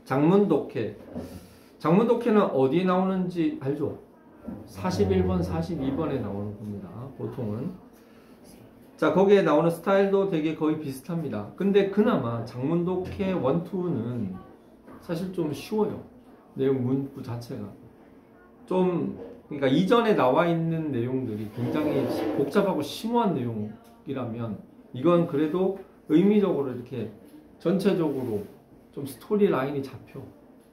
장문 독해. 장문 독해는 어디에 나오는지 알죠? 41번, 42번에 나오는 겁니다. 보통은. 자, 거기에 나오는 스타일도 되게 거의 비슷합니다. 근데 그나마 장문 독해 1, 2는 사실 좀 쉬워요. 내용 문구 자체가. 좀, 그러니까 이전에 나와 있는 내용들이 굉장히 복잡하고 심오한 내용이라면 이건 그래도 의미적으로 이렇게 전체적으로 좀 스토리 라인이 잡혀.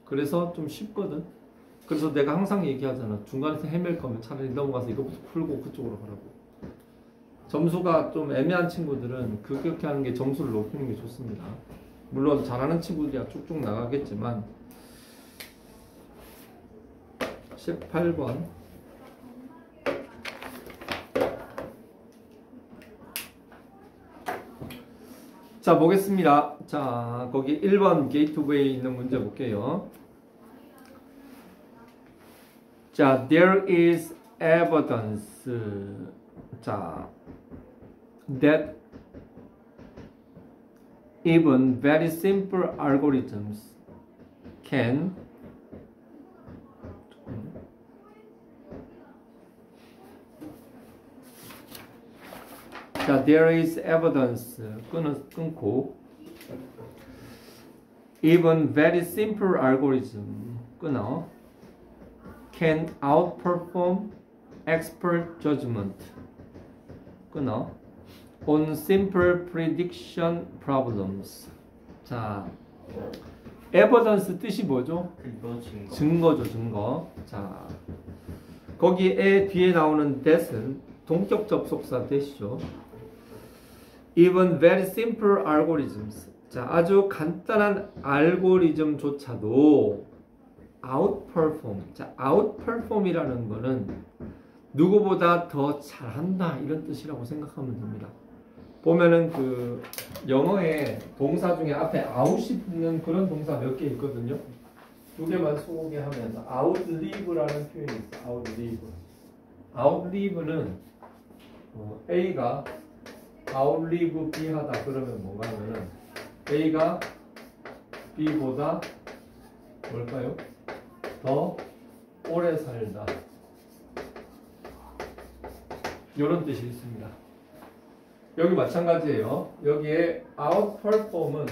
그래서 좀 쉽거든. 그래서 내가 항상 얘기하잖아. 중간에서 헤맬 거면 차라리 넘어가서 이거부터 풀고 그쪽으로 가라고. 점수가 좀 애매한 친구들은 그렇게 하는 게 점수를 높이는 게 좋습니다. 물론 잘하는 친구들이야 쭉쭉 나가겠지만 18번 자 보겠습니다. 자 거기 1번 게이트웨이에 있는 문제 볼게요. 자 there is evidence 자 that even very simple algorithms can 자, there is evidence 끊고 even very simple algorithm 끊어 can outperform expert judgment 끊어 on simple prediction problems. 자, evidence 뜻이 뭐죠? 증거죠, 증거. 자, 거기에 뒤에 나오는 that은 동격 접속사 that이죠. Even very simple algorithms. 자, 아주 간단한 알고리즘조차도 outperform. 자, outperform이라는 거는 누구보다 더 잘한다 이런 뜻이라고 생각하면 됩니다. 보면은 그 영어에 동사 중에 앞에 out이 붙는 그런 동사 몇 개 있거든요. 두 개만 소개하면 outlive라는 표현이 있어. outlive. outlive는 A가 outlive B 하다 그러면 뭔가 하면은 A가 B보다 뭘까요? 더 오래 살다. 이런 뜻이 있습니다. 여기 마찬가지예요. 여기에 outperform은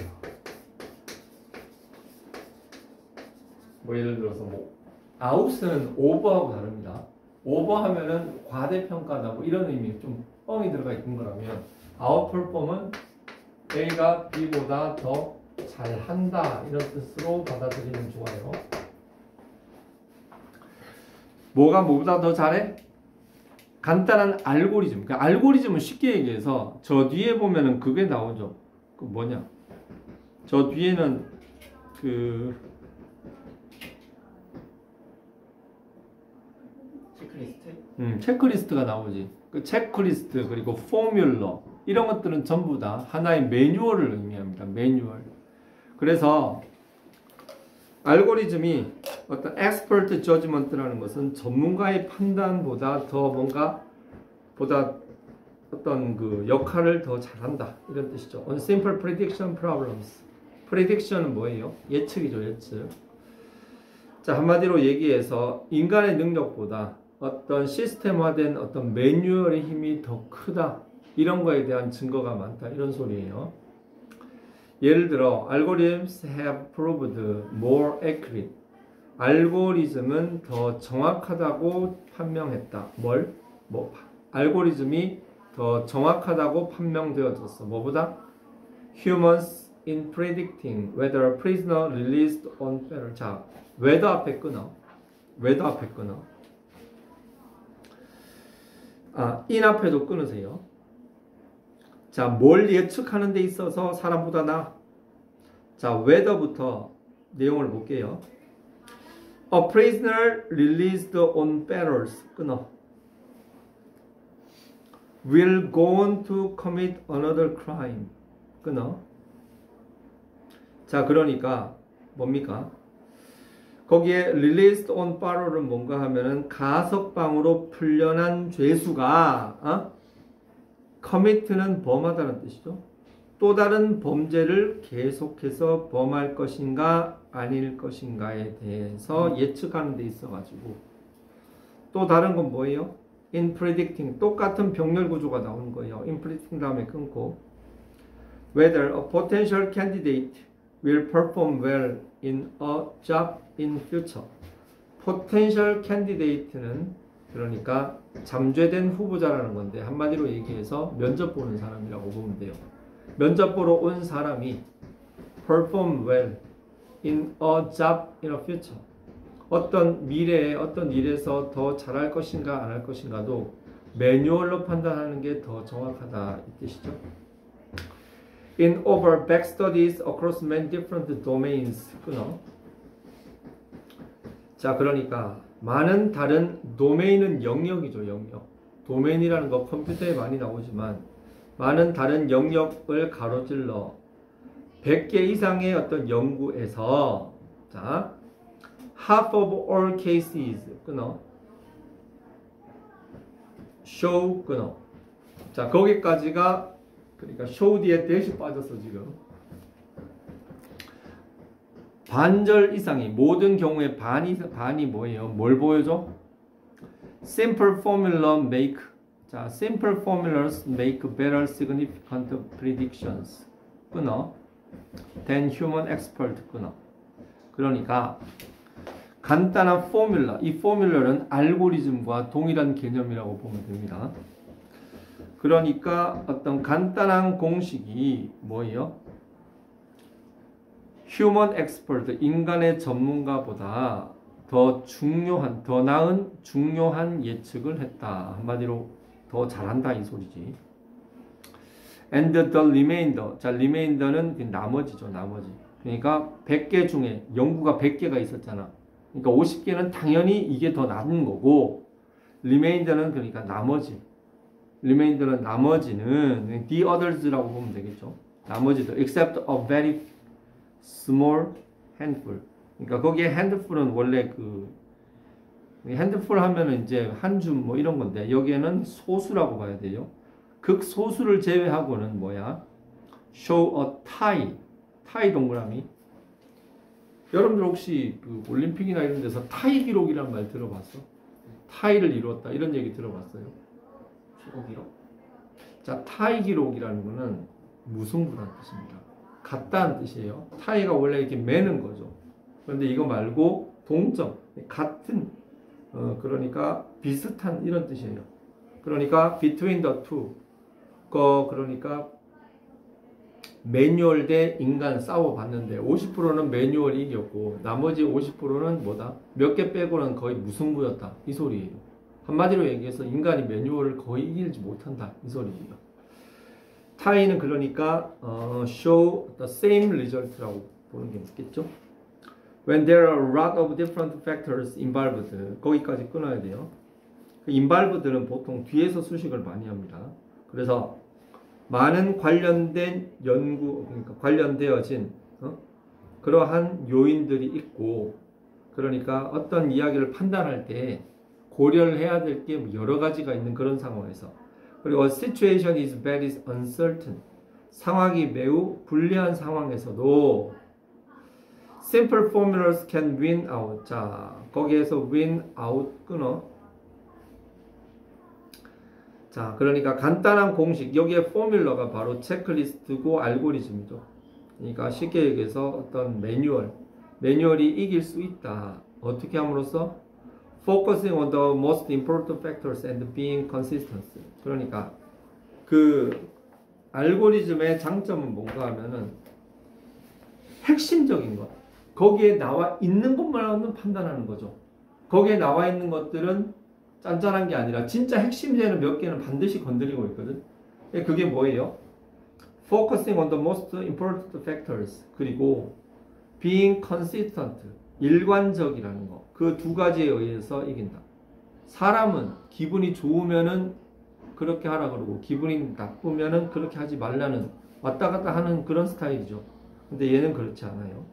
뭐 예를 들어서 뭐 out은 over하고 다릅니다. over하면은 과대평가다 이런 의미 좀 뻥이 들어가 있는 거라면 outperform은 A가 B보다 더 잘한다 이런 뜻으로 받아들이면 좋아요. 뭐가 뭐보다 더 잘해? 간단한 알고리즘. 그러니까 알고리즘은 쉽게 얘기해서 저 뒤에 보면은 그게 나오죠. 그 뭐냐? 저 뒤에는 그 체크리스트가 나오지. 그 체크리스트 그리고 포뮬러 이런 것들은 전부 다 하나의 매뉴얼을 의미합니다. 매뉴얼. 그래서 알고리즘이 어떤 expert judgment라는 것은 전문가의 판단보다 더 뭔가 보다 어떤 그 역할을 더 잘한다 이런 뜻이죠. On simple prediction problems. prediction은 뭐예요? 예측이죠, 예측. 자, 한마디로 얘기해서 인간의 능력보다 어떤 시스템화된 어떤 매뉴얼의 힘이 더 크다. 이런 거에 대한 증거가 많다. 이런 소리예요. 예를 들어 algorithms have proved more accurate. 알고리즘은 더 정확하다고 판명했다. 뭘? 뭐 알고리즘이 더 정확하다고 판명되어졌어. 뭐보다? Humans in predicting whether a prisoner released on bail. 자, whether 앞에 끊어. whether 앞에 끊어. 아, in 앞에도 끊으세요. 자, 뭘 예측하는 데 있어서 사람보다 나? 자, whether부터 내용을 볼게요. A prisoner released on bail 끊어. will go on to commit another crime 끊어. 자, 그러니까 뭡니까? 거기에 released on parol은 뭔가 하면은 가석방으로 풀려난 죄수가 commit는 범하다는 뜻이죠. 또 다른 범죄를 계속해서 범할 것인가 아닐 것인가에 대해서 예측하는 데 있어가지고 또 다른 건 뭐예요? In predicting, 똑같은 병렬 구조가 나오는 거예요. In predicting 다음에 끊고 whether a potential candidate will perform well in a job in future. potential candidate는 그러니까 잠재된 후보자라는 건데 한마디로 얘기해서 면접 보는 사람이라고 보면 돼요. 면접 보러 온 사람이 perform well in a job in a future. 어떤 미래에 어떤 일에서 더 잘할 것인가 안 할 것인가도 매뉴얼로 판단하는 게 더 정확하다 이 뜻이죠. In over back studies across many different domains. 끊어. 자, 그러니까 많은 다른 도메인은 영역이죠, 영역. 도메인이라는 거 컴퓨터에 많이 나오지만 많은 다른 영역을 가로질러 100개 이상의 어떤 연구에서 자, half of all cases 끊어. show 끊어. 자, 거기까지가 그러니까 show 뒤에 대시 빠졌어 지금. 반절 이상이 모든 경우에 반이 뭐예요? 뭘 보여줘? Simple formula make 자 simple formulas make better significant predictions 끊어. than human expert 끊어. 그러니까 간단한 포뮬라 이 포뮬러는 알고리즘과 동일한 개념이라고 보면 됩니다. 그러니까 어떤 간단한 공식이 뭐예요? human expert, 인간의 전문가보다 더 중요한, 더 나은 중요한 예측을 했다. 한마디로 더 잘한다 이 소리지. And the remainder, 자 remainder는 나머지죠, 나머지. 그러니까 100개 중에 연구가 100개가 있었잖아. 그러니까 50개는 당연히 이게 더 나은 거고 remainder는 그러니까 나머지. remainder는 나머지는 the others라고 보면 되겠죠. 나머지도 except a very small handful. 그러니까 거기에 handful은 원래 그 handful 하면은 이제 한 줌 뭐 이런 건데 여기에는 소수라고 봐야 돼요. 극소수를 제외하고는 뭐야? show a tie. 타이 동그라미. 여러분들 혹시 그 올림픽이나 이런 데서 타이 기록이라는 말 들어봤어? 타이를 이루었다 이런 얘기 들어봤어요? 최고 기록? 자, 타이 기록이라는 거는 무승부라는 뜻입니다. 같다는 뜻이에요. 타이가 원래 이렇게 매는 거죠. 그런데 이거 말고 동점, 같은, 그러니까 비슷한 이런 뜻이에요. 그러니까 between the two. 그러니까 매뉴얼 대 인간 싸워봤는데 50%는 매뉴얼이 이겼고 나머지 50%는 뭐다? 몇 개 빼고는 거의 무승부였다. 이 소리예요. 한마디로 얘기해서 인간이 매뉴얼을 거의 이기지 못한다. 이 소리예요. 타이는 그러니까 show the same result라고 보는 게 맞겠죠. When there are a lot of different factors involved 거기까지 끊어야 돼요. involved는 보통 뒤에서 수식을 많이 합니다. 그래서 많은 관련된 연구 그러니까 관련되어진 그러한 요인들이 있고 그러니까 어떤 이야기를 판단할 때 고려를 해야 될 게 여러 가지가 있는 그런 상황에서 그리고 situation is very uncertain. 상황이 매우 불리한 상황에서도 simple formulas can win out. 자, 거기에서 win out 끊어. 자, 그러니까 간단한 공식. 여기에 포뮬러가 바로 체크리스트고 알고리즘이죠. 그러니까 쉽게 얘기해서 어떤 매뉴얼이 이길 수 있다. 어떻게 함으로써? Focusing on the most important factors and being consistent. 그러니까 그 알고리즘의 장점은 뭔가 하면은 핵심적인 것. 거기에 나와 있는 것만으로는 판단하는 거죠. 거기에 나와 있는 것들은 짠짠한 게 아니라 진짜 핵심제는 몇 개는 반드시 건드리고 있거든. 그게 뭐예요? Focusing on the most important factors. 그리고 being consistent. 일관적이라는 거. 그 두 가지에 의해서 이긴다. 사람은 기분이 좋으면은 그렇게 하라 그러고 기분이 나쁘면은 그렇게 하지 말라는 왔다 갔다 하는 그런 스타일이죠. 근데 얘는 그렇지 않아요.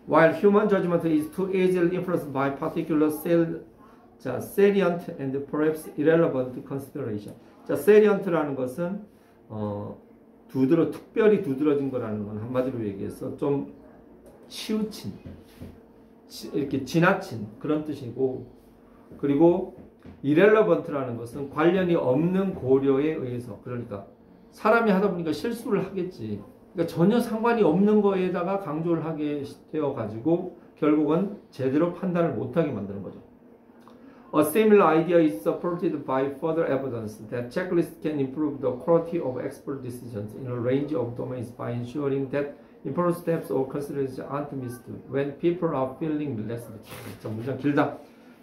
While human judgment is too easily influenced by particular salient and perhaps irrelevant consideration. 자, salient라는 것은 특별히 두드러진 거라는 건 한마디로 얘기해서 좀 치우친, 이렇게 지나친 그런 뜻이고, 그리고 irrelevant라는 것은 관련이 없는 고려에 의해서, 그러니까 사람이 하다 보니까 실수를 하겠지. 그러니까 전혀 상관이 없는 거에다가 강조를 하게 되어 가지고 결국은 제대로 판단을 못하게 만드는 거죠. A similar idea is supported by further evidence that checklists can improve the quality of expert decisions in a range of domains by ensuring that important steps or considerations aren't missed when people are feeling relaxed. 자, 문장 길다.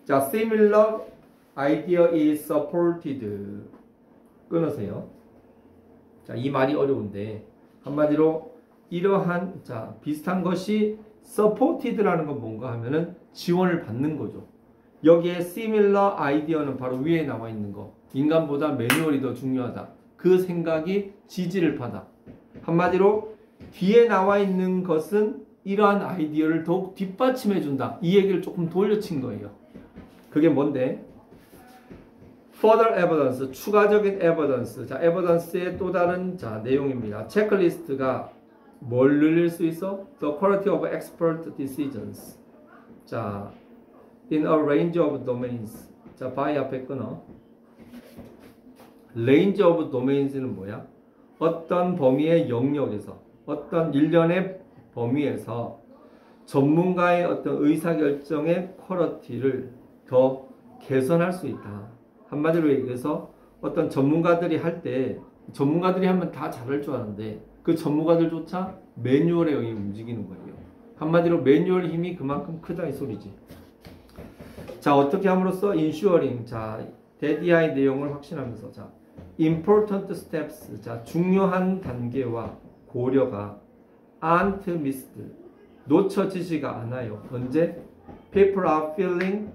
자, similar idea is supported. 끊으세요. 자, 이 말이 어려운데 한마디로 이러한 자 비슷한 것이 supported라는 건 뭔가 하면은 지원을 받는 거죠. 여기에 similar idea는 바로 위에 나와 있는 거. 인간보다 매뉴얼이 더 중요하다. 그 생각이 지지를 받아. 한마디로 뒤에 나와 있는 것은 이러한 아이디어를 더욱 뒷받침해 준다. 이 얘기를 조금 돌려친 거예요. 그게 뭔데? Further evidence, 추가적인 evidence. 자, evidence의 또 다른 자 내용입니다. 체크리스트가 뭘 늘릴 수 있어? The quality of expert decisions. 자, in a range of domains. 자, by 앞에 끊어. range of domains는 뭐야? 어떤 범위의 영역에서, 어떤 일련의 범위에서 전문가의 어떤 의사결정의 퀄리티를 더 개선할 수 있다. 한마디로 얘기해서 어떤 전문가들이 할 때, 전문가들이 하면 다 잘할 줄 아는데 그 전문가들조차 매뉴얼에 의해 움직이는 거예요. 한마디로 매뉴얼 힘이 그만큼 크다 이 소리지. 자, 어떻게 함으로써 ensuring, 자, DDI 내용을 확신하면서, 자, important steps, 자, 중요한 단계와 고려가 aren't missed, 놓쳐지지가 않아요. 언제? People are feeling,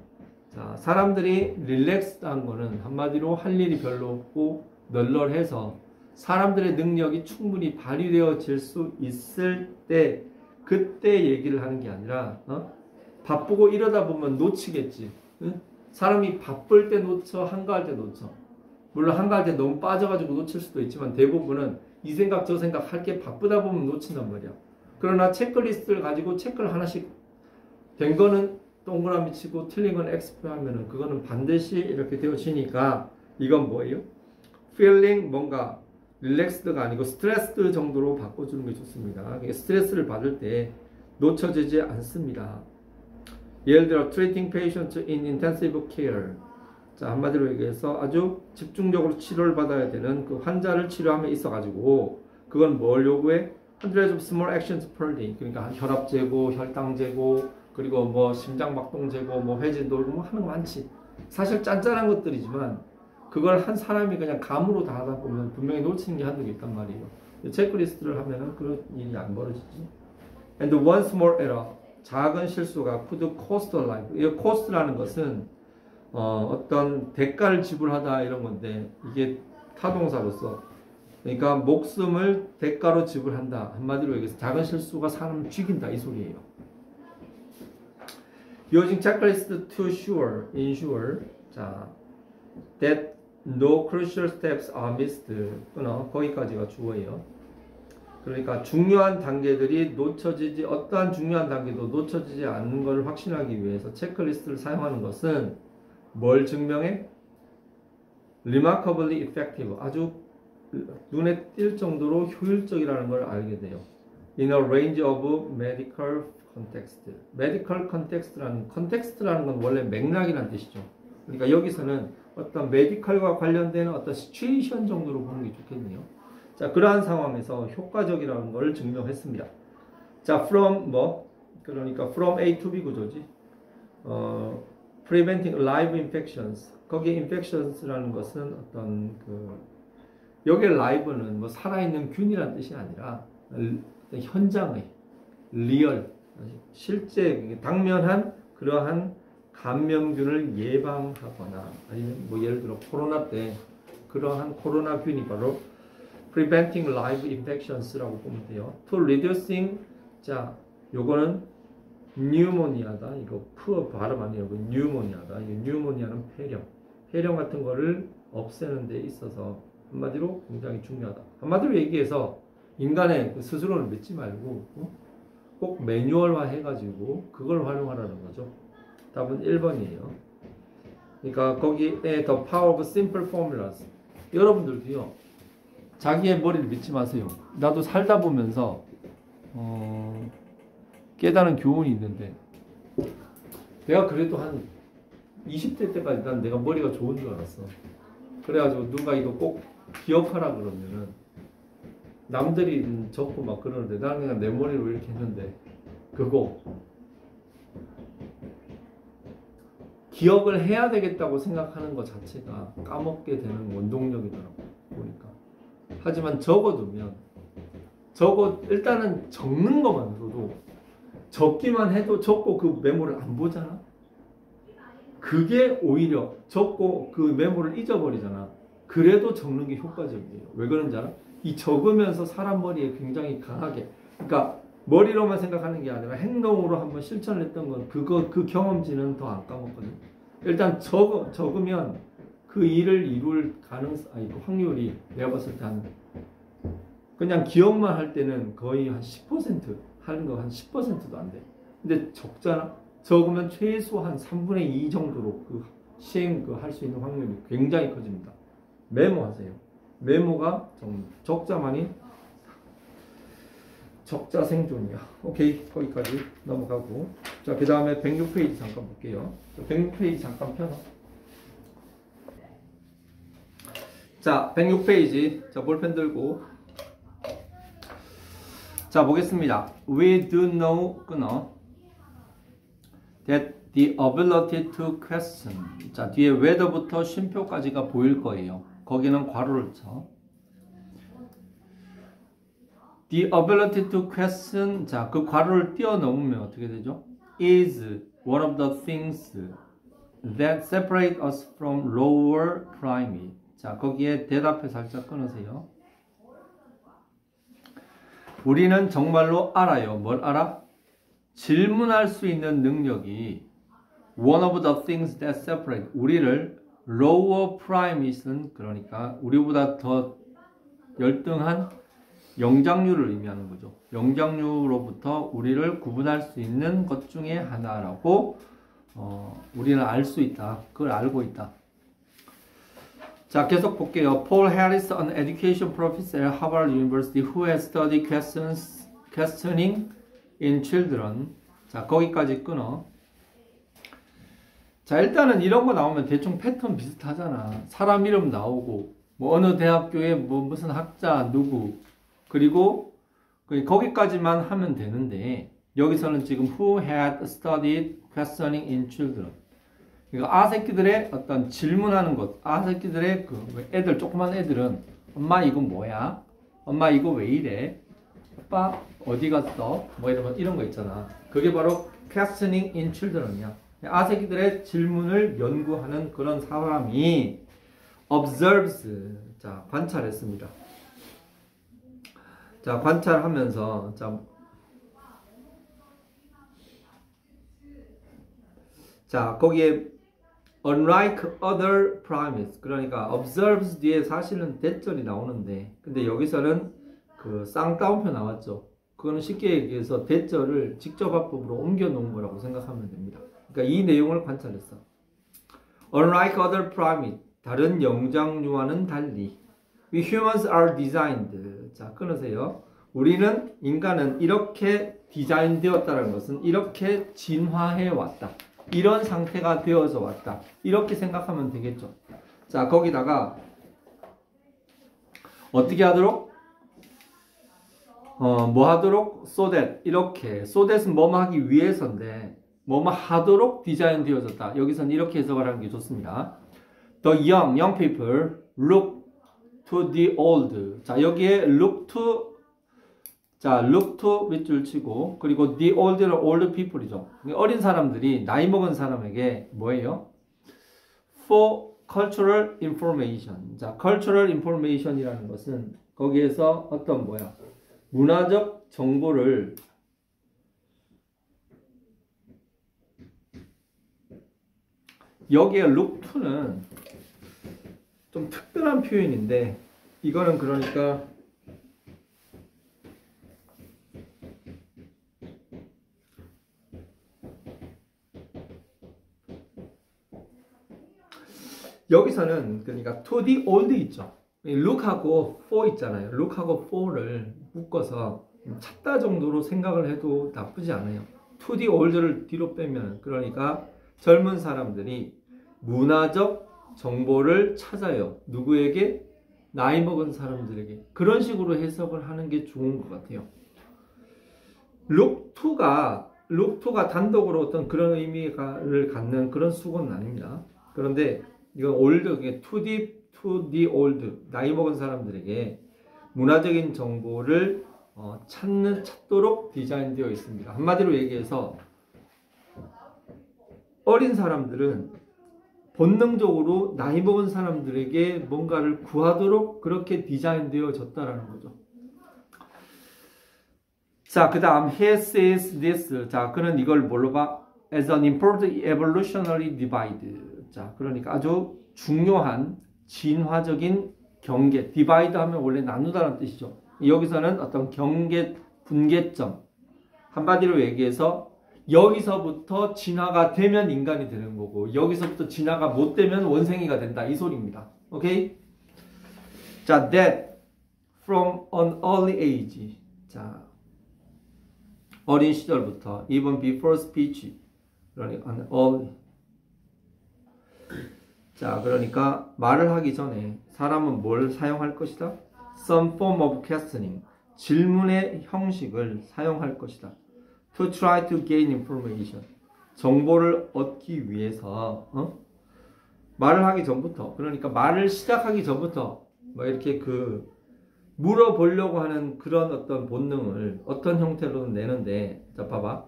자, 사람들이 릴렉스한 거는 한마디로 할 일이 별로 없고 널널해서 사람들의 능력이 충분히 발휘되어질 수 있을 때, 그때 얘기를 하는 게 아니라 바쁘고 이러다 보면 놓치겠지. 응? 사람이 바쁠 때 놓쳐, 한가할 때 놓쳐. 물론 한가할 때 너무 빠져가지고 놓칠 수도 있지만 대부분은 이 생각 저 생각 할 게 바쁘다 보면 놓친단 말이야. 그러나 체크리스트를 가지고 체크를 하나씩 된 거는 동그라미 치고 틀린 건 X 하면은 그거는 반드시 이렇게 되어지니까 이건 뭐예요? feeling 뭔가 릴렉스드가 아니고 스트레스 정도로 바꿔주는 게 좋습니다. 스트레스를 받을 때 놓쳐지지 않습니다. 예를 들어 treating patients in intensive care. 자, 한마디로 얘기해서 아주 집중적으로 치료를 받아야 되는 그 환자를 치료함에 있어가지고 그건 뭘 요구해? hundreds of small actions per day. 그러니까 혈압 재고, 혈당 재고, 그리고 뭐 심장박동 재고, 뭐 회진 돌고 뭐 하는 거 많지. 사실 짠짠한 것들이지만 그걸 한 사람이 그냥 감으로 다 하다 보면 분명히 놓치는 게 한두 개 있단 말이에요. 체크리스트를 하면은 그런 일이 안 벌어지지. And one small error. 작은 실수가 could cost life. 이 cost라는 것은 어떤 대가를 지불하다 이런 건데 이게 타동사로서 그러니까 목숨을 대가로 지불한다. 한마디로 얘기해서 작은 실수가 사람을 죽인다 이 소리예요. Using checklist to ensure 자, that no crucial steps are missed. 끊어. 거기까지가 주어예요. 그러니까 중요한 단계들이 놓쳐지지, 어떠한 중요한 단계도 놓쳐지지 않는 것을 확신하기 위해서 체크리스트를 사용하는 것은 뭘 증명해? remarkably effective. 아주 눈에 띌 정도로 효율적이라는 걸 알게 돼요. In a range of medical context. medical context라는 건 원래 맥락이라는 뜻이죠. 그러니까 여기서는 어떤 메디컬과 관련된 어떤 시츄에이션 정도로 보는 게 좋겠네요. 자, 그러한 상황에서 효과적이라는 걸 증명했습니다. 자, from 그러니까 from A to B 구조지. preventing live infections. 거기에 infections라는 것은 어떤 여기에 live는 뭐 살아있는 균이라는 뜻이 아니라 현장의 리얼 실제 당면한 그러한 감염균을 예방하거나 아니면 뭐 예를 들어 코로나 때 그러한 코로나균이 바로 preventing live infections라고 보면 돼요. to reducing 자 요거는 pneumonia다. 이거 푸어 발음 아니에요. pneumonia다. 이 pneumonia는 폐렴 같은 거를 없애는 데 있어서 한마디로 굉장히 중요하다. 한마디로 얘기해서 인간의 그 스스로를 믿지 말고 꼭 매뉴얼화 해가지고 그걸 활용하라는 거죠. 답은 1번이에요. 그러니까 거기에 The Power of Simple Formulas. 여러분들도요. 자기의 머리를 믿지 마세요. 나도 살다 보면서 깨달은 교훈이 있는데 내가 그래도 한 20대 때까지 난 내가 머리가 좋은 줄 알았어. 그래가지고 누가 이거 꼭 기억하라 그러면은 남들이 적고 막 그러는데 나는 그냥 내 머리로 이렇게 했는데 그거 기억을 해야 되겠다고 생각하는 것 자체가 까먹게 되는 원동력이더라고 보니까. 하지만 적어두면 일단은 적는 것만으로도 적기만 해도 적고 그 메모를 안 보잖아. 그게 오히려 적고 그 메모를 잊어버리잖아. 그래도 적는 게 효과적이에요. 왜 그런지 알아? 이 적으면서 사람 머리에 굉장히 강하게, 그러니까 머리로만 생각하는 게 아니라 행동으로 한번 실천을 했던 건 그 경험치는 더 안 까먹거든. 일단 적으면 그 일을 이룰 그 확률이 내가 봤을 때 그냥 기억만 할 때는 거의 한 10% 하는 거 한 10%도 안 돼. 근데 적잖아. 적으면 최소 한 3분의 2 정도로 그 시행 할 수 있는 확률이 굉장히 커집니다. 메모하세요. 메모가 적자만이 적자 생존이야. 오케이, 거기까지 넘어가고. 자, 그 다음에 106페이지 잠깐 볼게요. 106페이지 잠깐 펴서. 자, 106페이지. 자, 볼펜 들고. 자, 보겠습니다. We do know, 끊어. That the ability to question. 자, 뒤에 whether부터 쉼표까지가 보일 거예요. 거기는 괄호를 쳐. The ability to question. 자, 그 괄호를 뛰어넘으면 어떻게 되죠? Is one of the things that separate us from lower primate. 자, 거기에 대답해 살짝 끊으세요. 우리는 정말로 알아요. 뭘 알아? 질문할 수 있는 능력이 one of the things that separate 우리를 lower primate는 그러니까 우리보다 더 열등한 영장류를 의미하는 거죠. 영장류로부터 우리를 구분할 수 있는 것 중에 하나라고 우리는 알 수 있다. 그걸 알고 있다. 자, 계속 볼게요. Paul Harris, an education professor at Harvard University who has studied questioning in children. 자, 거기까지 끊어. 자, 일단은 이런 거 나오면 대충 패턴 비슷하잖아. 사람 이름 나오고 뭐 어느 대학교에 뭐 무슨 학자 누구 그리고 거기까지만 하면 되는데 여기서는 지금 who had studied questioning in children. 그러니까 아새끼들의 어떤 질문하는 것, 아새끼들의 그 애들 조그만 애들은 엄마 이거 뭐야? 엄마 이거 왜 이래? 아빠 어디 갔어? 뭐 이런 거 있잖아. 그게 바로 questioning in children이야. 아새끼들의 질문을 연구하는 그런 사람이 observes. 자, 관찰했습니다. 자, 관찰하면서 자, 거기에 unlike other primates 그러니까 observes 뒤에 사실은 대절이 나오는데 근데 여기서는 그 쌍따옴표 나왔죠. 그거는 쉽게 얘기해서 대절을 직접합법으로 옮겨 놓은 거라고 생각하면 됩니다. 그러니까 이 내용을 관찰했어. Unlike other primates 다른 영장류와는 달리 we humans are designed. 자, 끊으세요. 우리는 인간은 이렇게 디자인 되었다는 것은 이렇게 진화해 왔다. 이런 상태가 되어서 왔다. 이렇게 생각하면 되겠죠. 자, 거기다가 어떻게 하도록? 뭐 하도록? So that 이렇게. So that은 뭐뭐 하기 위해서인데 뭐뭐 하도록 디자인 되어졌다. 여기서는 이렇게 해석을 하는 게 좋습니다. The young people look to the old. 자, 여기에 look to 밑줄 치고 그리고 the old는 old people이죠. 어린 사람들이 나이 먹은 사람에게 뭐예요? For cultural information. 자, cultural information이라는 것은 거기에서 어떤 문화적 정보를 여기에 look to는 좀 특별한 표현인데 이거는 그러니까 여기서는 그러니까 to the old 있죠. look하고 for 있잖아요. look하고 for를 묶어서 찾다 정도로 생각을 해도 나쁘지 않아요. to the old를 뒤로 빼면 그러니까 젊은 사람들이 문화적 정보를 찾아요. 누구에게? 나이 먹은 사람들에게. 그런 식으로 해석을 하는 게 좋은 것 같아요. look to가 단독으로 어떤 그런 의미를 갖는 그런 수고는 아닙니다. 그런데 이건 old, to the old, 나이 먹은 사람들에게 문화적인 정보를 찾도록 디자인되어 있습니다. 한마디로 얘기해서 어린 사람들은 본능적으로 나이 먹은 사람들에게 뭔가를 구하도록 그렇게 디자인되어졌다라는 거죠. 자, 그 다음 he says this. 자, 그는 이걸 뭘로 봐? As an important evolutionary divide. 자, 그러니까 아주 중요한 진화적인 경계. divide 하면 원래 나누다라는 뜻이죠. 여기서는 어떤 경계, 분계점. 한마디로 얘기해서 여기서부터 진화가 되면 인간이 되는 거고 여기서부터 진화가 못 되면 원생이가 된다. 이 소리입니다. 오케이? 자, that from an early age. 자, 어린 시절부터 even before speech. 그러니까 early. 자, 그러니까 말을 하기 전에 사람은 뭘 사용할 것이다? Some form of questioning. 질문의 형식을 사용할 것이다. To try to gain information. 정보를 얻기 위해서 말을 하기 전부터, 그러니까 말을 시작하기 전부터 뭐 이렇게 물어보려고 하는 그런 어떤 본능을 어떤 형태로든 내는데, 자 봐봐.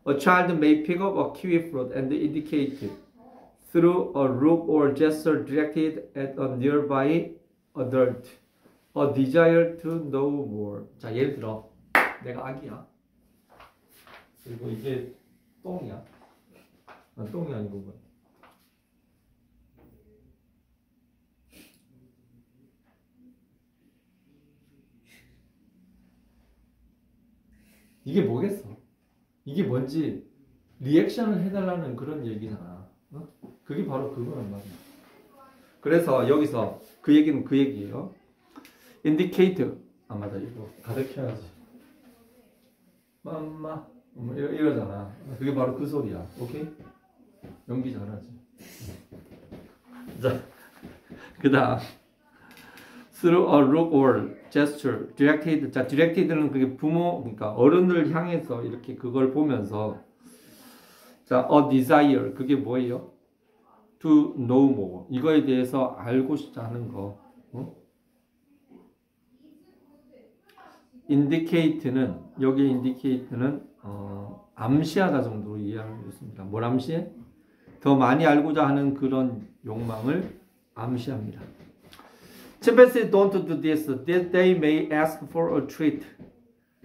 A child may pick up a kiwi fruit and indicate it through a look or gesture directed at a nearby adult. A desire to know more. 자, 예를 들어 내가 아기야. 그리고 이게 똥이야. 똥이 아니고 뭐. 이게 뭐겠어? 이게 뭔지 리액션을 해달라는 그런 얘기잖아. 그게 바로 그거란 말이야. 그래서 여기서 그 얘기는 그 얘기예요. indicate. 아 맞아, 이거 가득해야지. 맘마 이러잖아. 그게 바로 그 소리야. 오케이? 연기 잘하지. 자, 그 다음 through a look or gesture directed. 자, directed는 그게 부모, 그러니까 어른을 향해서 이렇게 그걸 보면서, 자, a desire. 그게 뭐예요? to know more. 이거에 대해서 알고 싶지 않은 거. indicate는, 여기 indicate는 암시하다 정도로 이해하면 좋습니다. 뭘 암시해? 더 많이 알고자 하는 그런 욕망을 암시합니다. Chimpanzees don't do this. They may ask for a treat.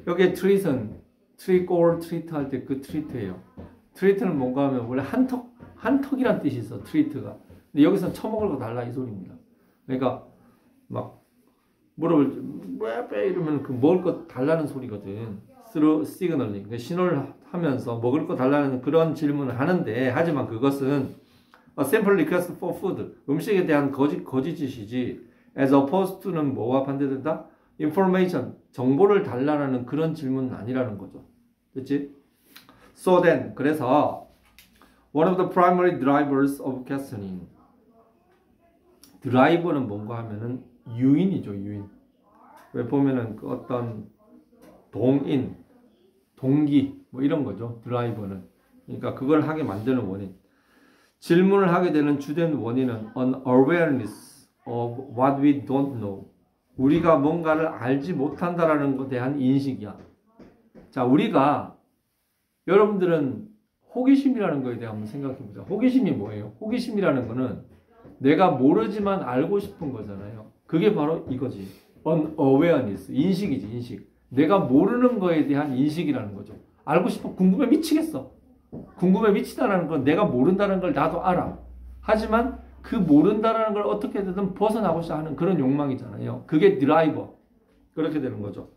여기에 treat은 trick or treat 할 때 그 treat예요. treat는 뭔가 하면 원래 한턱이란 뜻이 있어. treat가. 근데 여기서 처먹을 거 달라 이 소리입니다. 그러니까 막 물어볼 때 이러면 그 먹을 거 달라는 소리거든. through signaling. 그러니까 신호를 하면서 먹을 거 달라는 그런 질문을 하는데, 하지만 그것은 a simple request for food. 음식에 대한 거짓이지. as opposed to는 뭐와 반대된다? information. 정보를 달라는 그런 질문은 아니라는 거죠. 그렇지? So then, 그래서 one of the primary drivers of questioning. 드라이버는 뭔가 하면은 유인이죠, 유인. 왜 보면은 그 어떤 동기, 뭐 이런 거죠, 드라이버는. 그러니까 그걸 하게 만드는 원인. 질문을 하게 되는 주된 원인은 an awareness of what we don't know. 우리가 뭔가를 알지 못한다라는 것에 대한 인식이야. 자, 우리가, 여러분들은 호기심이라는 거에 대해 한번 생각해 보자. 호기심이 뭐예요? 호기심이라는 거는 내가 모르지만 알고 싶은 거잖아요. 그게 바로 이거지. an awareness. 인식이지, 인식. 내가 모르는 거에 대한 인식이라는 거죠. 알고 싶어. 궁금해 미치겠어. 궁금해 미치다라는 건 내가 모른다는 걸 나도 알아. 하지만 그 모른다라는 걸 어떻게든 벗어나고자 하는 그런 욕망이잖아요. 그게 드라이버. 그렇게 되는 거죠.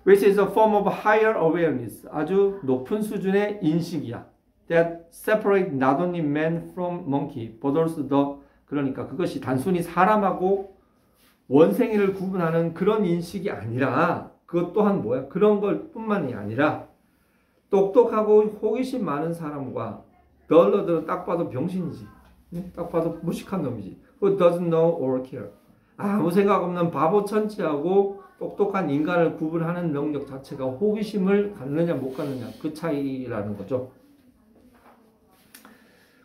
Which is a form of higher awareness. 아주 높은 수준의 인식이야. That separate not only man from monkey, but also the. 그러니까 그것이 단순히 사람하고 원생이를 구분하는 그런 인식이 아니라, 그것 또한 뭐야? 그런 걸 뿐만이 아니라 똑똑하고 호기심 많은 사람과 덜러들은 딱 봐도 병신이지. 딱 봐도 무식한 놈이지. Who doesn't know or care. 아무 생각 없는 바보 천치하고 똑똑한 인간을 구분하는 능력 자체가 호기심을 갖느냐 못 갖느냐 그 차이라는 거죠.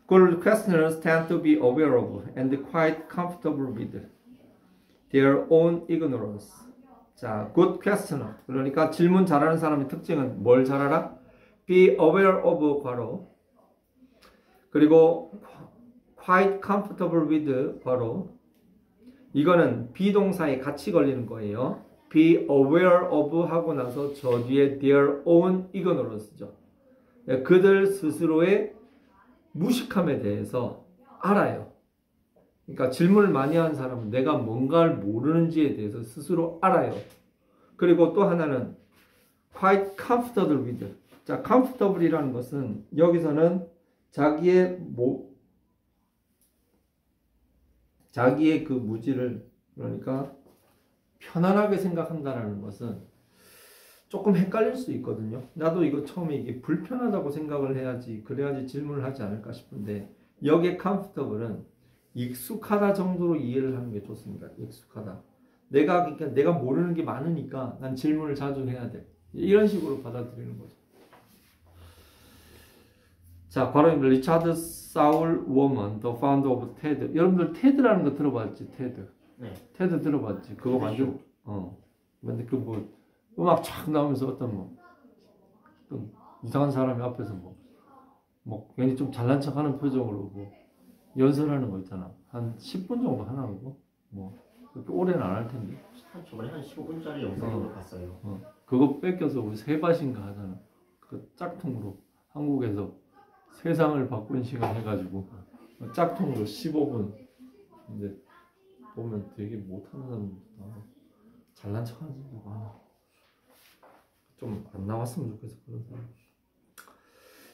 Good questioners tend to be aware of and quite comfortable with their own ignorance. 자, good questioner. 그러니까 질문 잘하는 사람의 특징은 뭘 잘 알아? Be aware of 괄호. 그리고 quite comfortable with 괄호. 이거는 비동사에 같이 걸리는 거예요. Be aware of 하고 나서 저 뒤에 their own ignorance죠. 그들 스스로의 무식함에 대해서 알아요. 그러니까 질문을 많이 하는 사람은 내가 뭔가를 모르는지에 대해서 스스로 알아요. 그리고 또 하나는 quite comfortable with. 자, comfortable이라는 것은 여기서는 자기의 그 무지를, 그러니까 편안하게 생각한다는 것은 조금 헷갈릴 수 있거든요. 나도 이거 처음에 이게 불편하다고 생각을 해야지, 그래야지 질문을 하지 않을까 싶은데, 여기에 comfortable은 익숙하다 정도로 이해를 하는 게 좋습니다. 익숙하다. 그러니까 내가 모르는 게 많으니까 난 질문을 자주 해야 돼. 이런 식으로 받아들이는 거죠. 자, 괄호입니다. 리차드 사울 워먼, The Founder of TED. 여러분들 테드라는 거 들어봤지? 테드. 네. 테드 들어봤지? 그거 완전 근데 그 뭐 음악 촥 나오면서 어떤 이상한 사람이 앞에서 괜히 좀 잘난 척하는 표정으로 연설하는 거 있잖아. 한 10분 정도 하나 보고 그렇게 오래는 안 할 텐데. 저번에 한 15분짜리 영상으로 봤어요. 그거 뺏겨서 우리 세바신가 하잖아. 그 짝퉁으로 한국에서 세상을 바꾼 시간 해가지고 짝퉁으로 15분. 근데 보면 되게 못하는 사람도 잘난 척하는 사람도 많아. 좀 안 나왔으면 좋겠어 그런 사람.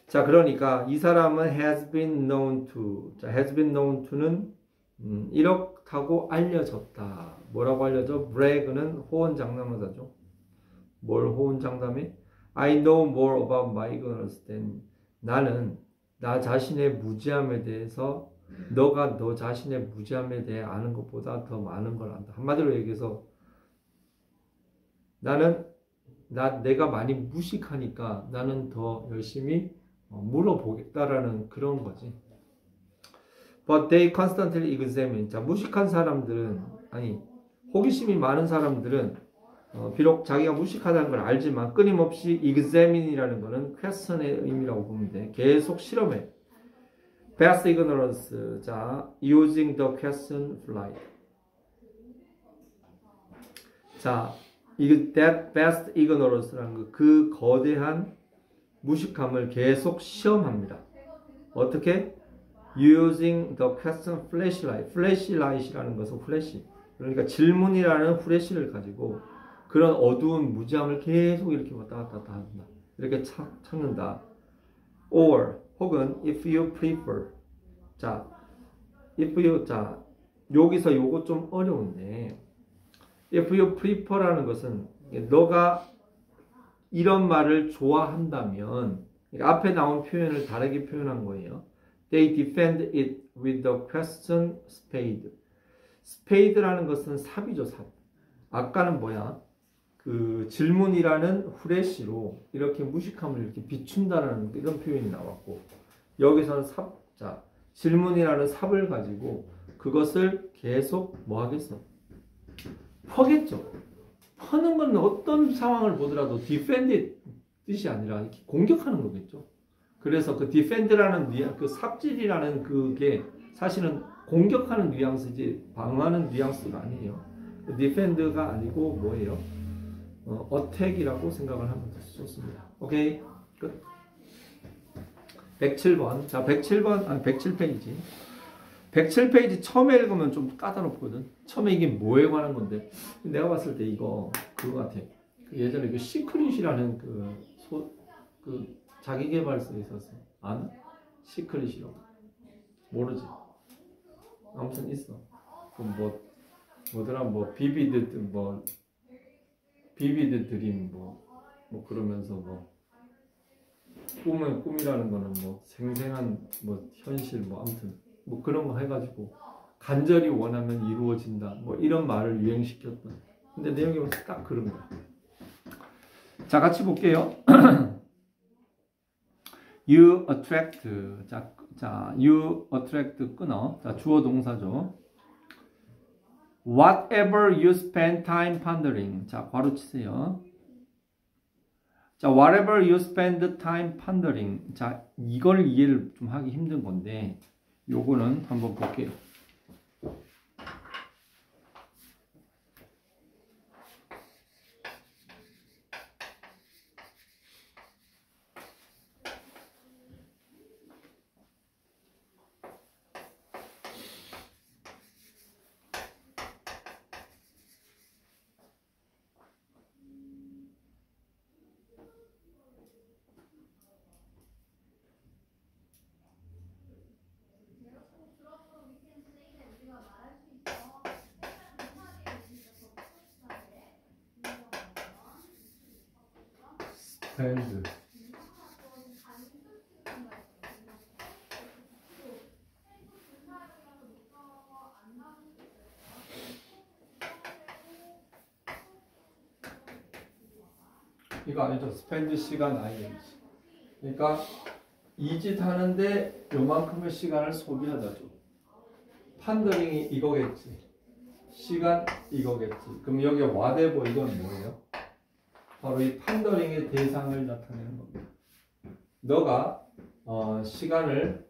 자, 그러니까 이 사람은 has been known to. 자, has been known to는 이렇다고 알려졌다. 뭐라고 알려져? bragg는 호언장담하다죠. 뭘 호언장담해? I know more about my ignorance than. 나는 나 자신의 무지함에 대해서 너가 너 자신의 무지함에 대해 아는 것보다 더 많은 걸 안다. 한마디로 얘기해서 내가 많이 무식하니까 나는 더 열심히 물어보겠다라는 그런 거지. But they constantly examine. 자, 무식한 사람들은, 호기심이 많은 사람들은 비록 자기가 무식하다는 걸 알지만 끊임없이 examine이라는 거는 question의 의미라고 보면 돼. 계속 실험해. Best ignorance. 자, using the question flight. 자, that best ignorance라는 거, 그 거대한 무식함을 계속 시험합니다. 어떻게? Using the question flashlight. flashlight이라는 것은 플래시. 그러니까 질문이라는 플래시를 가지고 그런 어두운 무지함을 계속 이렇게 왔다 갔다 한다. 이렇게 찾는다. Or 혹은 if you prefer. 자, 여기서 요거 좀 어려운데, if you prefer라는 것은 너가 이런 말을 좋아한다면, 그러니까 앞에 나온 표현을 다르게 표현한 거예요. They defend it with the question spade. spade라는 것은 삽이죠, 삽. 아까는 뭐야? 그 질문이라는 후레쉬로 이렇게 무식함을 이렇게 비춘다라는 이런 표현이 나왔고, 여기서는 자, 질문이라는 삽을 가지고 그것을 계속 뭐 하겠어? 퍼겠죠. 퍼는 건 어떤 상황을 보더라도 defend 뜻이 아니라 이렇게 공격하는 거겠죠. 그래서 그 defend라는 그 삽질이라는 그게 사실은 공격하는 뉘앙스지 방어하는 뉘앙스가 아니에요. defend가 아니고 뭐예요? attack이라고 생각을 하면 좋습니다. 오케이, 끝. 107번. 자, 107페이지. 107페이지 처음에 읽으면 좀 까다롭거든. 처음에 이게 뭐에 관한 건데 내가 봤을 때 이거 그거 같아. 예전에 그 시크릿이라는 그 자기계발서에 있었어. 아나? 시크릿이라고. 모르지. 아무튼 있어. 그 뭐더라 비비드 드림 뭐 그러면서 꿈이라는 거는 생생한 현실 아무튼 그런 거 해가지고 간절히 원하면 이루어진다 이런 말을 유행시켰던. 근데 내용이 딱 그런 거야. 자, 같이 볼게요. You attract. 자, you attract 끊어. 자, 주어 동사죠. Whatever you spend time pondering. 자, 괄호 치세요. 자, whatever you spend time pondering. 자, 이걸 이해를 좀 하기 힘든 건데, 요거는 한번 볼게요. spend. 이거 아니죠. spend 시간 ing. 그러니까 이 짓 하는데 요만큼의 시간을 소비하자죠. 판더링이 이거겠지. 시간 이거겠지. 그럼 여기 whatever 이건 뭐예요? 바로 이 판더링의 대상을 나타내는 겁니다. 너가 시간을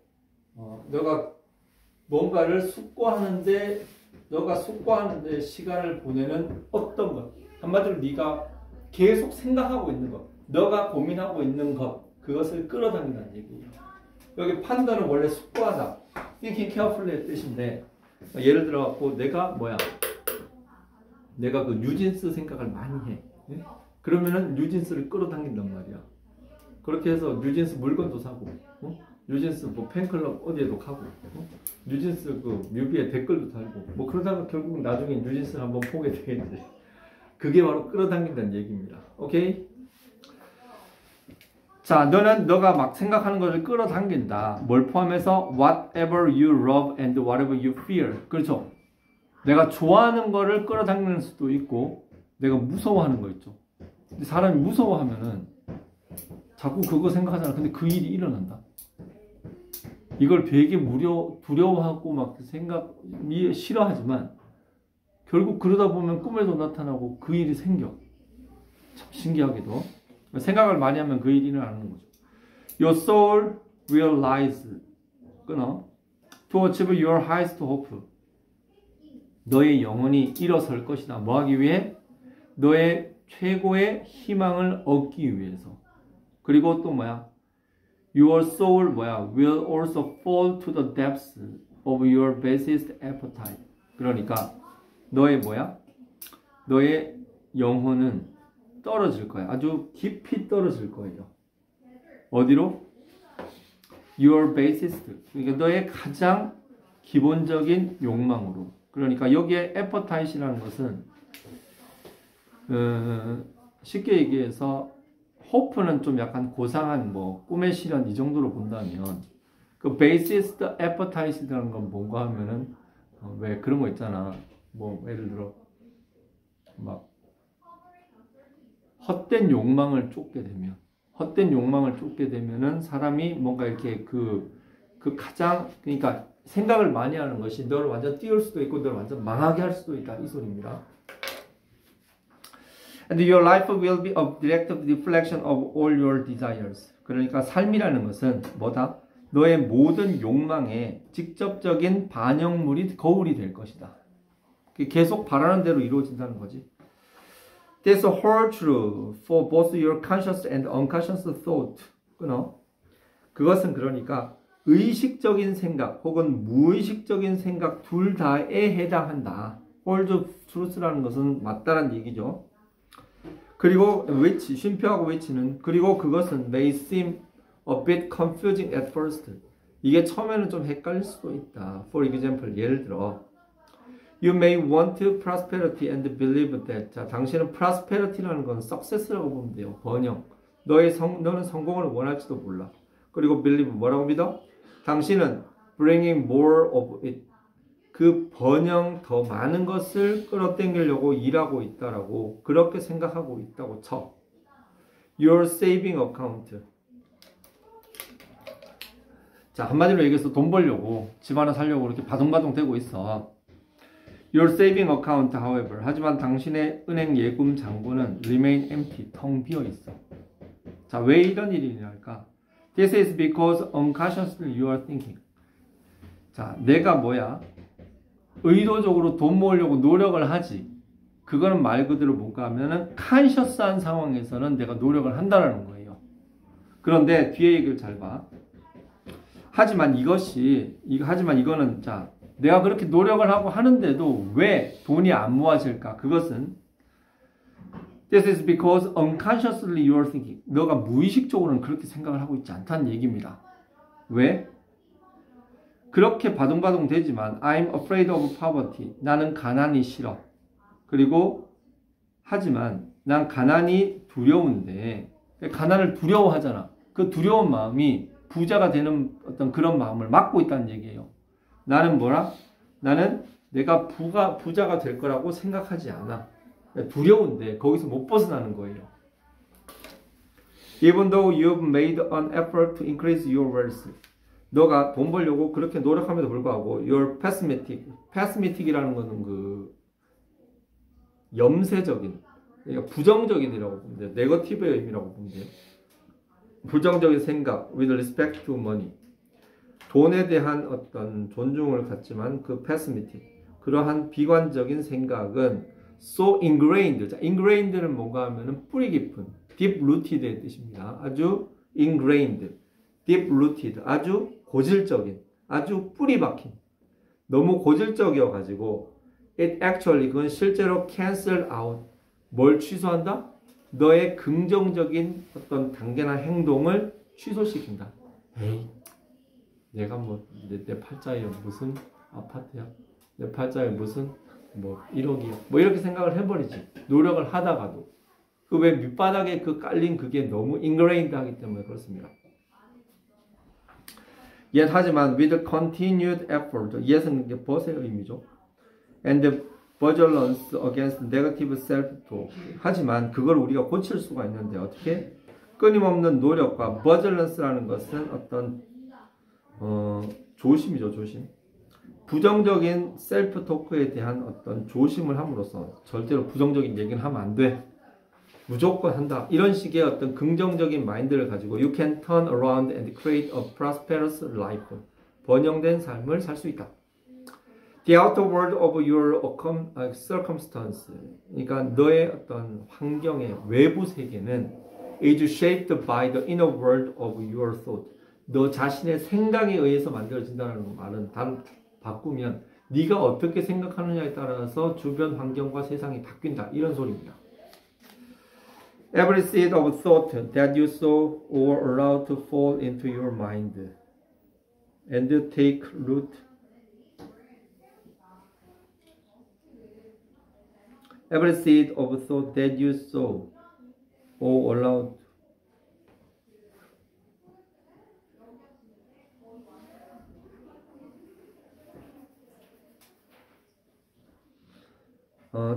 너가 뭔가를 숙고하는데 시간을 보내는 어떤 것, 한마디로 네가 계속 생각하고 있는 것, 너가 고민하고 있는 것, 그것을 끌어당긴다는 얘기예요. 여기 판단은 원래 숙고하다, thinking carefully의 뜻인데, 예를 들어 갖고 내가 그 뉴진스 생각을 많이 해. 예? 그러면은 뉴진스를 끌어당긴단 말이야. 그렇게 해서 뉴진스 물건도 사고, 뉴진스 팬클럽 어디에도 가고, 뉴진스 그 뮤비에 댓글도 달고, 그러다가 결국 나중에 뉴진스를 한번 보게 되겠지. 그게 바로 끌어당긴다는 얘기입니다. 오케이? 자, 너가 막 생각하는 것을 끌어당긴다. 뭘 포함해서? Whatever you love and whatever you fear. 그렇죠? 내가 좋아하는 거를 끌어당기는 수도 있고, 내가 무서워하는 거 있죠. 근데 사람이 무서워하면은 자꾸 그거 생각하잖아. 근데 그 일이 일어난다. 이걸 되게 두려워하고 막 생각이 싫어하지만 결국 그러다 보면 꿈에도 나타나고 그 일이 생겨. 참 신기하게도. 생각을 많이 하면 그 일이 일어나는 거죠. Your soul will rise. 끊어. To achieve your highest hope. 너의 영혼이 일어설 것이다. 뭐 하기 위해? 너의 최고의 희망을 얻기 위해서. 그리고 또 Your soul will also fall to the depths of your basest appetite. 그러니까 너의 영혼은 떨어질 거야. 아주 깊이 떨어질 거예요. 어디로? Your basest. 그러니까 너의 가장 기본적인 욕망으로. 그러니까 여기에 appetite이라는 것은 쉽게 얘기해서 hope는 좀 약간 고상한 꿈의 실현 이 정도로 본다면 그 basest appetite라는 건 뭔가 하면은 왜 그런 거 있잖아. 예를 들어 막 헛된 욕망을 쫓게 되면은 사람이 뭔가 이렇게 그 가장 그러니까 생각을 많이 하는 것이 너를 완전 띄울 수도 있고 너를 완전 망하게 할 수도 있다 이 소리입니다. And your life will be a direct reflection of all your desires. 그러니까 삶이라는 것은 뭐다? 너의 모든 욕망의 직접적인 반영물이 거울이 될 것이다. 계속 바라는 대로 이루어진다는 거지. This holds true for both your conscious and unconscious thought. 끊어. 그것은 그러니까 의식적인 생각 혹은 무의식적인 생각 둘 다에 해당한다. hold truth라는 것은 맞다라는 얘기죠. 그리고 which, 쉼표하고 which는 그리고 그것은 may seem a bit confusing at first. 이게 처음에는 좀 헷갈릴 수도 있다. For example, 예를 들어 You may want prosperity and believe that. 자, 당신은 prosperity라는 건 success라고 보면 돼요. 번영. 너는 성공을 원할지도 몰라. 그리고 believe 뭐라고 믿어? 당신은 bringing more of it. 그 번영 더 많은 것을 끌어당기려고 일하고 있다라고 그렇게 생각하고 있다고 쳐. Your saving account. 자, 한마디로 얘기해서 돈 벌려고 집 하나 살려고 이렇게 바둥바둥 되고 있어. Your saving account, however. 하지만 당신의 은행 예금 잔고는 remain empty, 텅 비어 있어. 자, 왜 이런 일이 일어날까? This is because unconsciously you are thinking. 자, 내가 뭐야? 의도적으로 돈 모으려고 노력을 하지. 그거는 말 그대로 뭔가 하면은 conscious한 상황에서는 내가 노력을 한다는 거예요. 그런데 뒤에 얘기를 잘 봐. 하지만 이거는 자, 내가 그렇게 노력을 하고 하는데도 왜 돈이 안 모아질까? 그것은 This is because unconsciously you are thinking. 너가 무의식적으로는 그렇게 생각을 하고 있지 않다는 얘기입니다. 왜? 그렇게 바둥바둥 되지만 I'm afraid of poverty. 나는 가난이 싫어. 그리고 하지만 난 가난이 두려운데 가난을 두려워하잖아. 그 두려운 마음이 부자가 되는 어떤 그런 마음을 막고 있다는 얘기예요. 나는 뭐라? 나는 내가 부자가 될 거라고 생각하지 않아. 두려운데 거기서 못 벗어나는 거예요. Even though you've made an effort to increase your wealth. 너가 돈 벌려고 그렇게 노력함에도 불구하고 you're pessimistic. pessimistic이라는 것은 그 염세적인, 그러니까 부정적인이라고 보면 돼요. 네거티브의 의미라고 보면 돼요. 부정적인 생각 with respect to money. 돈에 대한 어떤 존중을 갖지만 그 pessimistic, 그러한 비관적인 생각은 so ingrained. 자, ingrained는 뭔가 하면은 뿌리 깊은, deep rooted의 뜻입니다. 아주 ingrained, deep rooted, 아주 고질적인, 아주 뿌리 박힌. 너무 고질적이어 가지고 it actually, 그건 실제로 cancel out. 뭘 취소한다? 너의 긍정적인 어떤 단계나 행동을 취소시킨다. 에이, 내가 뭐 내 팔자에 무슨 아파트야? 내 팔자에 무슨 뭐 1억이야? 뭐 이렇게 생각을 해버리지. 노력을 하다가도 그 왜 밑바닥에 그 깔린 그게 너무 ingrained 하기 때문에 그렇습니다. Yet 하지만 with continued effort, yet은 이게 벗의 의미죠. And vigilance against negative self-talk. 하지만 그걸 우리가 고칠 수가 있는데 어떻게? 끊임없는 노력과 vigilance라는 것은 어떤 조심이죠, 조심. 부정적인 셀프 토크에 대한 어떤 조심을 함으로써 절대로 부정적인 얘기는 하면 안 돼. 무조건 한다. 이런 식의 어떤 긍정적인 마인드를 가지고 you can turn around and create a prosperous life. 번영된 삶을 살 수 있다. The outer world of your circumstance. 그러니까 너의 어떤 환경의 외부 세계는 is shaped by the inner world of your thought. 너 자신의 생각에 의해서 만들어진다는 말은 바꾸면 네가 어떻게 생각하느냐에 따라서 주변 환경과 세상이 바뀐다. 이런 소리입니다. Every seed of thought that you sow or allow to fall into your mind and take root. Every seed of thought that you sow or allow.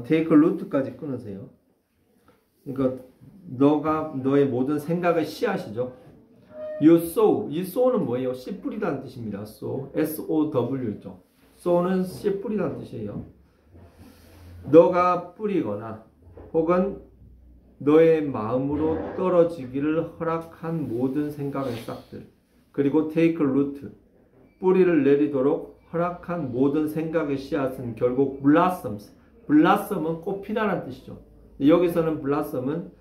take root까지 끊으세요. 그러니까 너가 너의 모든 생각의 씨앗이죠. You sow. 이 sow는 뭐예요? 씨 뿌리다는 뜻입니다. sow. S-O-W죠. sow는 씨 뿌리다는 뜻이에요. 너가 뿌리거나 혹은 너의 마음으로 떨어지기를 허락한 모든 생각의 싹들, 그리고 take root, 뿌리를 내리도록 허락한 모든 생각의 씨앗은 결국 blossoms. blossom은 꽃피다라는 뜻이죠. 여기서는 blossom은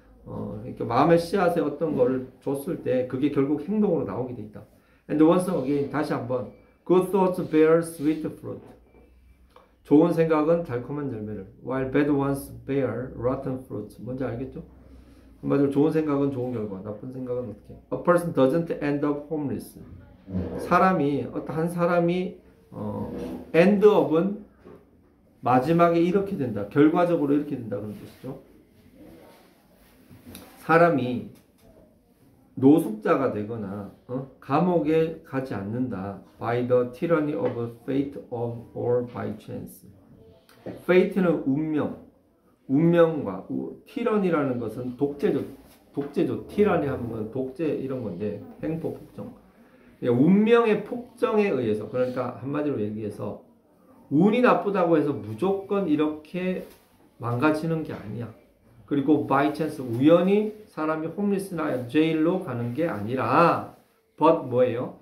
이렇게 마음의 씨앗에 어떤 거를 줬을 때 그게 결국 행동으로 나오게 돼 있다. And once again, 다시 한번. Good thoughts bear sweet fruit. 좋은 생각은 달콤한 열매를. While bad ones bear rotten fruit. 뭔지 알겠죠? 한마디로 좋은 생각은 좋은 결과, 나쁜 생각은 어떻게? A person doesn't end up homeless. 한 사람이 end up은 마지막에 이렇게 된다. 결과적으로 이렇게 된다 그런 뜻이죠. 사람이 노숙자가 되거나 감옥에 가지 않는다. By the tyranny of fate or by chance. fate는 운명과 tyranny라는 것은 독재죠. tyranny 하는 건 독재 이런 건데 횡포 폭정. 운명의 폭정에 의해서, 그러니까 한마디로 얘기해서 운이 나쁘다고 해서 무조건 이렇게 망가지는 게 아니야. 그리고 by chance, 우연히 사람이 홈리스나 제일로 가는 게 아니라 but 뭐예요?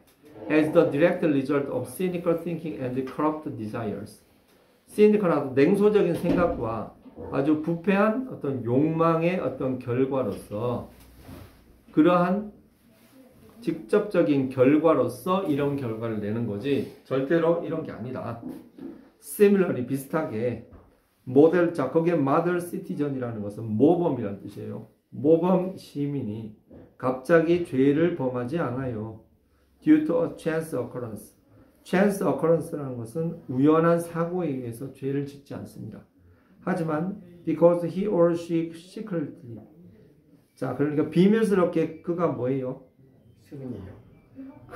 As the direct result of cynical thinking and corrupt desires. cynical하고 냉소적인 생각과 아주 부패한 어떤 욕망의 어떤 결과로서, 그러한 직접적인 결과로서 이런 결과를 내는 거지 절대로 이런 게 아니다. Similarly, 비슷하게 모델, 자 거기에 model citizen이라는 것은 모범이라는 뜻이에요. 모범 시민이 갑자기 죄를 범하지 않아요. Due to a chance occurrence. chance occurrence라는 것은 우연한 사고에 의해서 죄를 짓지 않습니다. 하지만 because he or she secretly, 자 그러니까 비밀스럽게 그가 뭐예요? 수민이에요.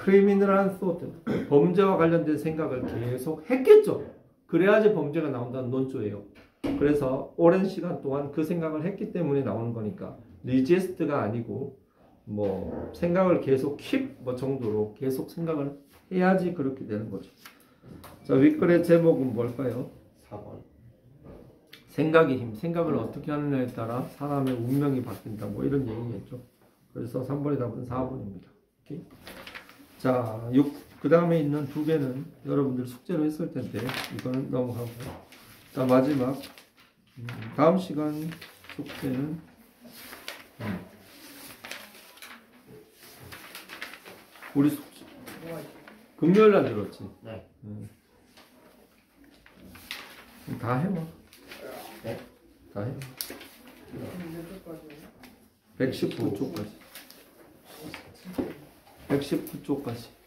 criminal한 thought, 범죄와 관련된 생각을 계속 했겠죠. 그래야지 범죄가 나온다는 논조예요. 그래서 오랜 시간 동안 그 생각을 했기 때문에 나오는 거니까 resist가 아니고 뭐 생각을 계속 keep 뭐 정도로 계속 생각을 해야지 그렇게 되는 거죠. 자, 윗글의 제목은 뭘까요? 4번. 생각의 힘. 생각을 어떻게 하느냐에 따라 사람의 운명이 바뀐다. 뭐 이런 얘기겠죠. 그래서 3번의 답은 4번입니다. 오케이? 자, 그 다음에 있는 두 개는 여러분들 숙제로 했을 텐데 이거는 넘어가고, 자 마지막 다음 시간 숙제는 우리 숙제 금요일 날 들었지? 네. 다 해봐. 네? 다 해. 119쪽까지. 119쪽까지.